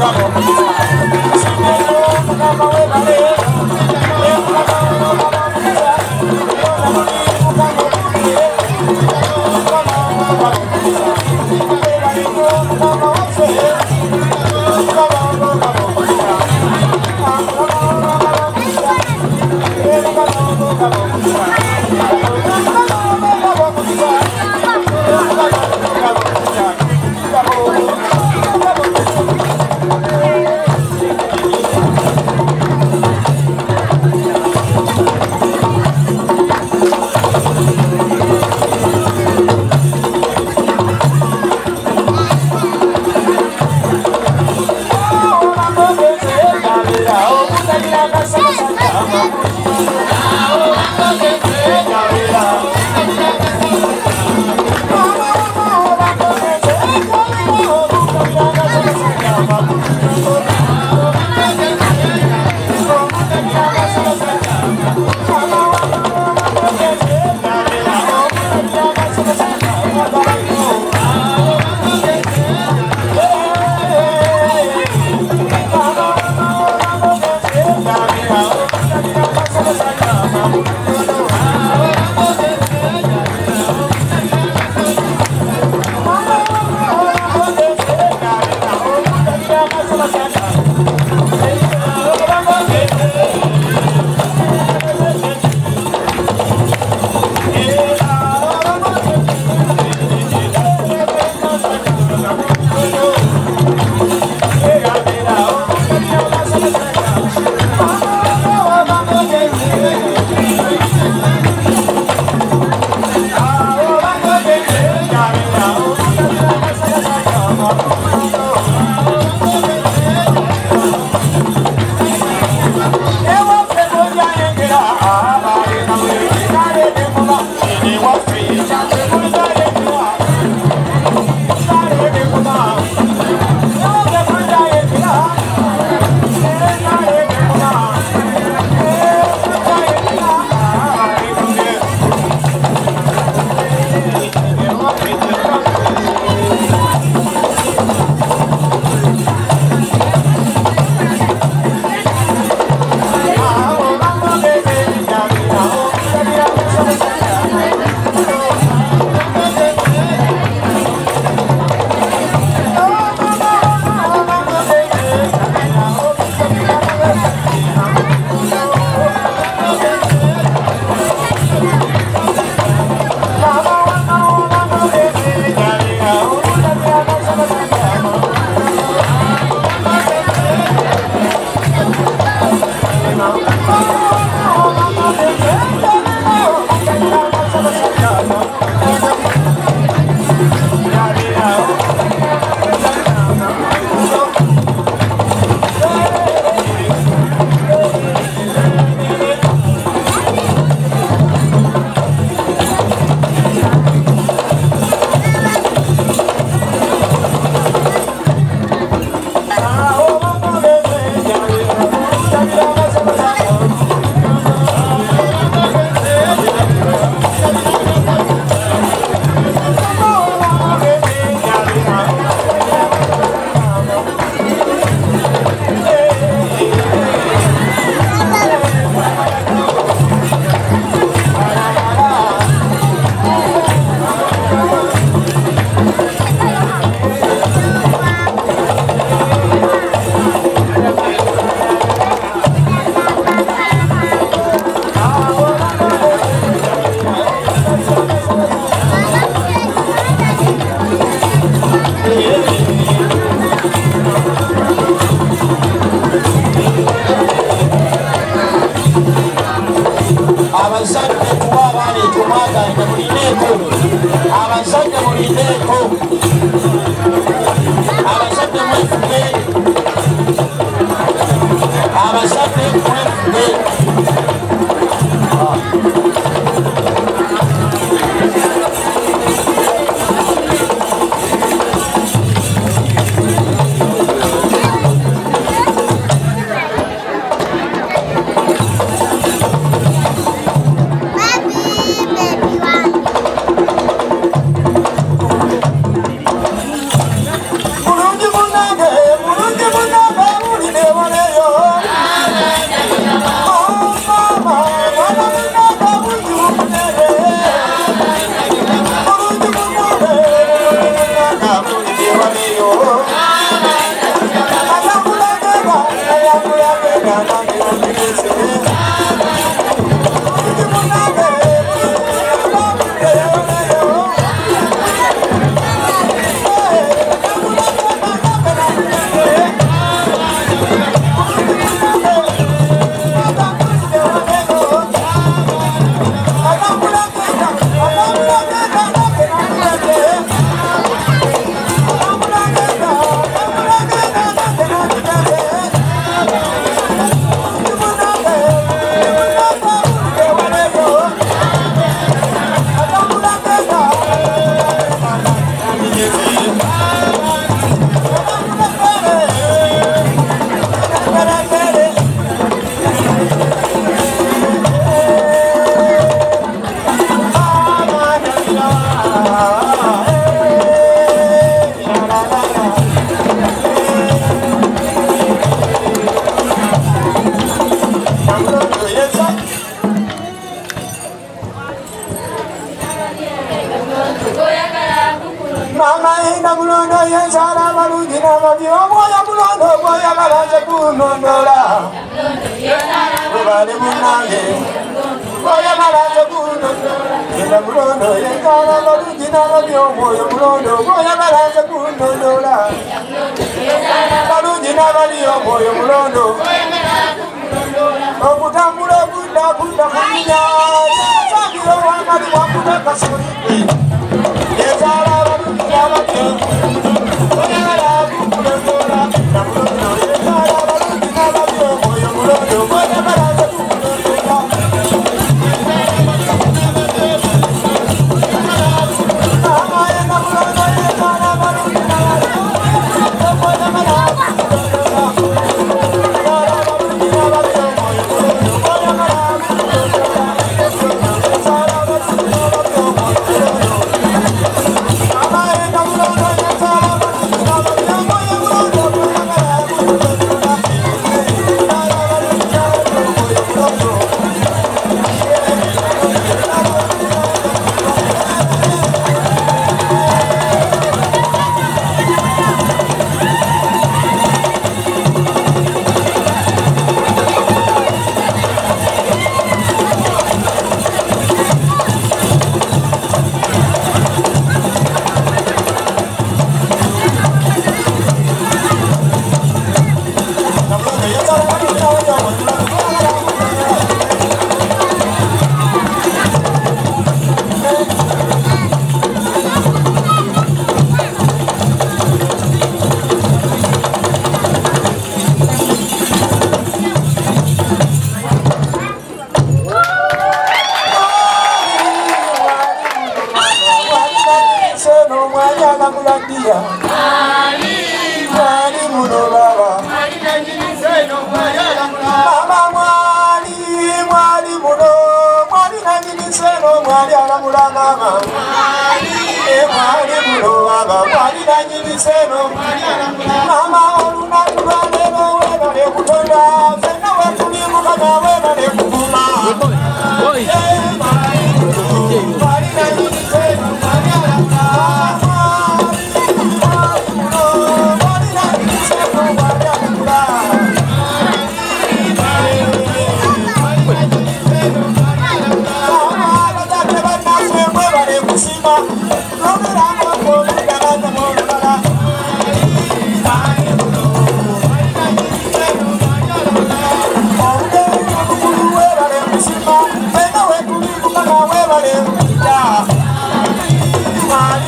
Come on. abasajja mulindeeko abasajja mwefuge abasajja mwefuge Bye.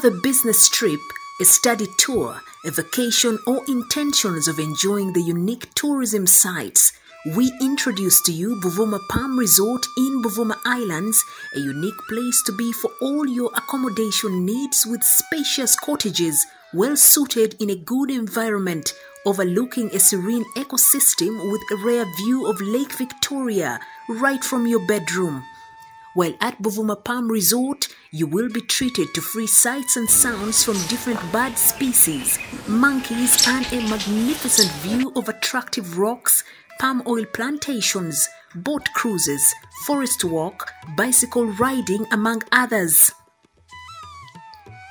A business trip, a study tour, a vacation, or intentions of enjoying the unique tourism sites, we introduce to you Buvuma Palm Resort in Buvuma Islands, a unique place to be for all your accommodation needs with spacious cottages, well suited in a good environment, overlooking a serene ecosystem with a rare view of Lake Victoria right from your bedroom. While at Buvuma Palm Resort, you will be treated to free sights and sounds from different bird species, monkeys, and a magnificent view of attractive rocks, palm oil plantations, boat cruises, forest walk, bicycle riding, among others.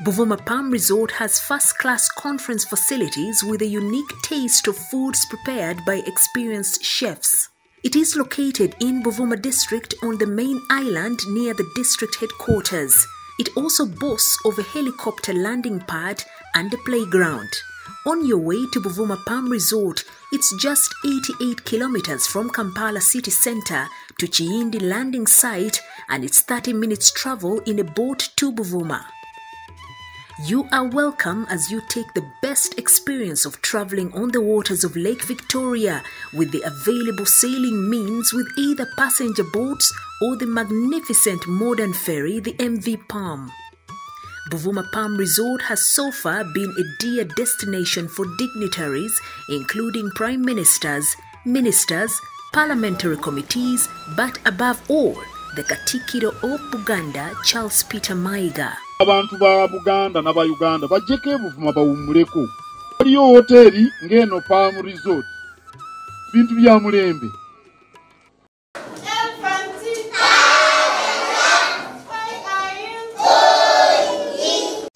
Buvuma Palm Resort has first-class conference facilities with a unique taste of foods prepared by experienced chefs. It is located in Buvuma district on the main island near the district headquarters. It also boasts of a helicopter landing pad and a playground. On your way to Buvuma Palm Resort, it's just 88 kilometers from Kampala city center to Chiindi landing site, and it's 30 minutes travel in a boat to Buvuma. You are welcome as you take the best experience of traveling on the waters of Lake Victoria with the available sailing means with either passenger boats or the magnificent modern ferry, the MV Palm. Buvuma Palm Resort has so far been a dear destination for dignitaries, including prime ministers, ministers, parliamentary committees, but above all, the Katikiro of Buganda, Charles Peter Mayiga. Abantu ba Buganda na ba Uganda bajjeko Buvuma bawumuleko. Waliyo hoteli ngeno Palm Resort. Bintu bya mulembe.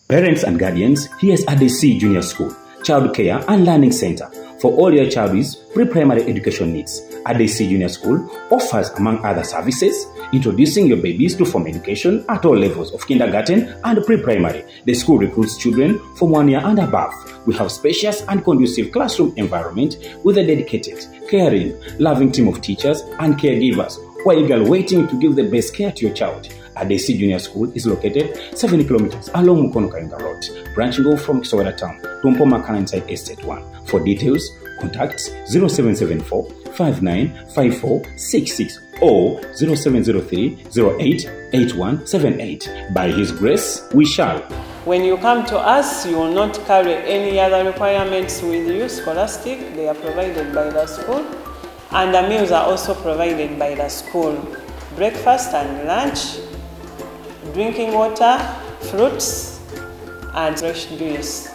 Parents and guardians, here's ADC Junior School, Child Care and Learning Center for all your child's pre-primary education needs. ADC Junior School offers, among other services, introducing your babies to formal education at all levels of kindergarten and pre-primary. The school recruits children from 1 year and above. We have spacious and conducive classroom environment with a dedicated, caring, loving team of teachers and caregivers who are eagerly waiting to give the best care to your child. ADC Junior School is located 7 kilometers along Mukono Kayunga Road, branching off from Kisowera Town to Mpoma Inside Estate 1. For details, contact 0774 595466 or 0703 088178. By His grace, we shall. When you come to us, you will not carry any other requirements with you. Scholastic, they are provided by the school, and the meals are also provided by the school. Breakfast and lunch, drinking water, fruits, and fresh juice.